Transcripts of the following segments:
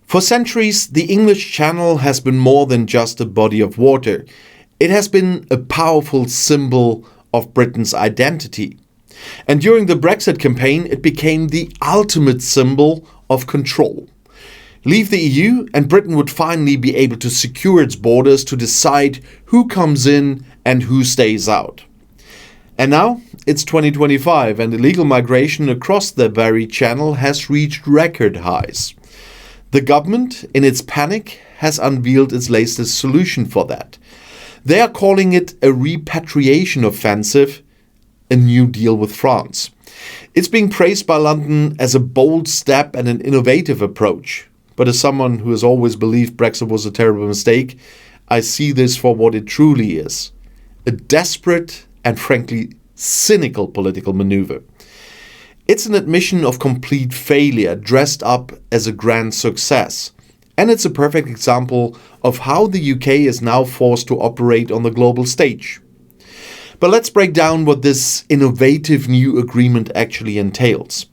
For centuries, the English Channel has been more than just a body of water. It has been a powerful symbol of Britain's identity. And during the Brexit campaign, it became the ultimate symbol of control. Leave the EU and Britain would finally be able to secure its borders to decide who comes in and who stays out. And now it's 2025 and illegal migration across the very channel has reached record highs. The government, in its panic, has unveiled its latest solution for that. They are calling it a repatriation offensive, a new deal with France. It's being praised by London as a bold step and an innovative approach. But as someone who has always believed Brexit was a terrible mistake, I see this for what it truly is. A desperate and frankly cynical political maneuver. It's an admission of complete failure dressed up as a grand success. And it's a perfect example of how the UK is now forced to operate on the global stage. But let's break down what this innovative new agreement actually entails.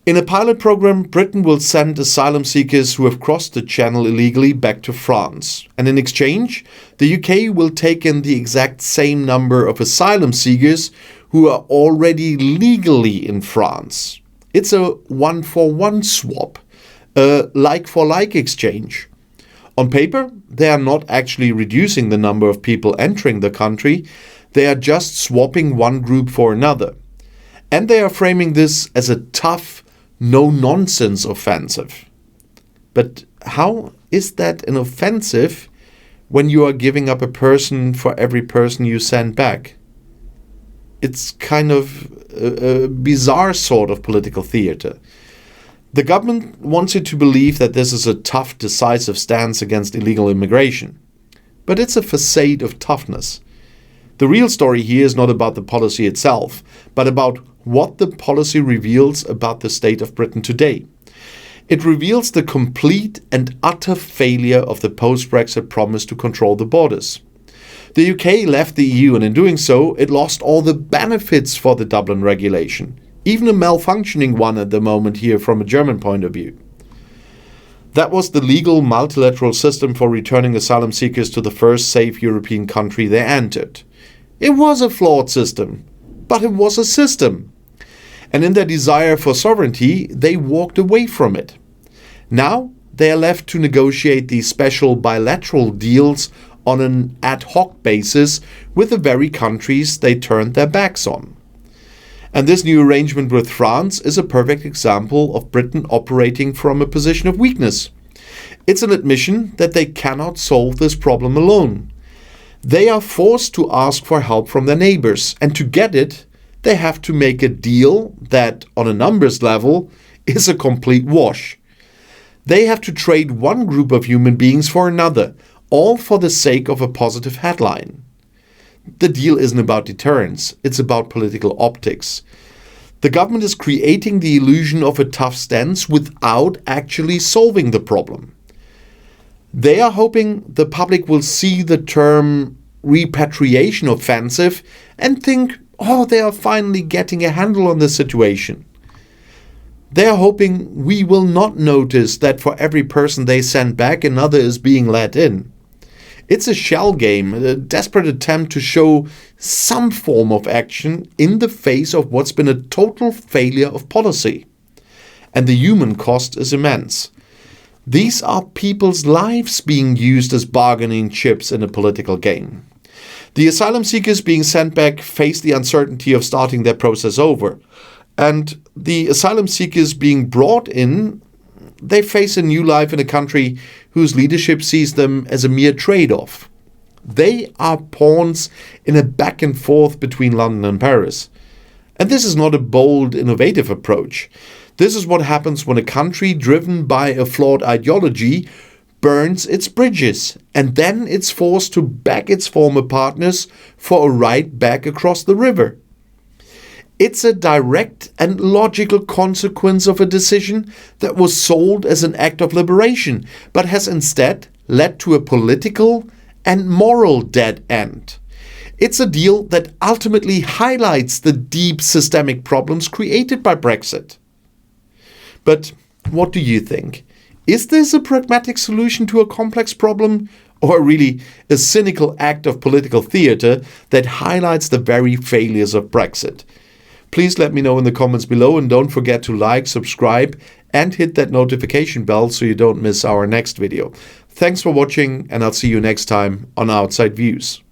In a pilot program, Britain will send asylum seekers who have crossed the channel illegally back to France. And in exchange, the UK will take in the exact same number of asylum seekers who are already legally in France. It's a one-for-one swap, a like-for-like exchange. On paper, they are not actually reducing the number of people entering the country, they are just swapping one group for another. And they are framing this as a tough, no-nonsense offensive. But how is that an offensive when you are giving up a person for every person you send back? It's kind of a bizarre sort of political theater. The government wants you to believe that this is a tough, decisive stance against illegal immigration. But it's a facade of toughness. The real story here is not about the policy itself, but about what the policy reveals about the state of Britain today. It reveals the complete and utter failure of the post-Brexit promise to control the borders. The UK left the EU, and in doing so, it lost all the benefits for the Dublin regulation, even a malfunctioning one at the moment here from a German point of view. That was the legal multilateral system for returning asylum seekers to the first safe European country they entered. It was a flawed system, but it was a system. And in their desire for sovereignty, they walked away from it. Now they are left to negotiate these special bilateral deals on an ad hoc basis with the very countries they turned their backs on. And this new arrangement with France is a perfect example of Britain operating from a position of weakness. It's an admission that they cannot solve this problem alone. They are forced to ask for help from their neighbors, and to get it, they have to make a deal that, on a numbers level, is a complete wash. They have to trade one group of human beings for another, all for the sake of a positive headline. The deal isn't about deterrence, it's about political optics. The government is creating the illusion of a tough stance without actually solving the problem. They are hoping the public will see the term repatriation offensive and think, oh, they are finally getting a handle on the situation. They are hoping we will not notice that for every person they send back, another is being let in. It's a shell game, a desperate attempt to show some form of action in the face of what's been a total failure of policy. And the human cost is immense. These are people's lives being used as bargaining chips in a political game. The asylum seekers being sent back face the uncertainty of starting their process over. And the asylum seekers being brought in, they face a new life in a country whose leadership sees them as a mere trade-off. They are pawns in a back and forth between London and Paris. And this is not a bold, innovative approach. This is what happens when a country driven by a flawed ideology burns its bridges, and then it's forced to beg its former partners for a ride back across the river. It's a direct and logical consequence of a decision that was sold as an act of liberation, but has instead led to a political and moral dead end. It's a deal that ultimately highlights the deep systemic problems created by Brexit. But what do you think? Is this a pragmatic solution to a complex problem, or really a cynical act of political theatre that highlights the very failures of Brexit? Please let me know in the comments below, and don't forget to like, subscribe and hit that notification bell so you don't miss our next video. Thanks for watching, and I'll see you next time on Outside Views.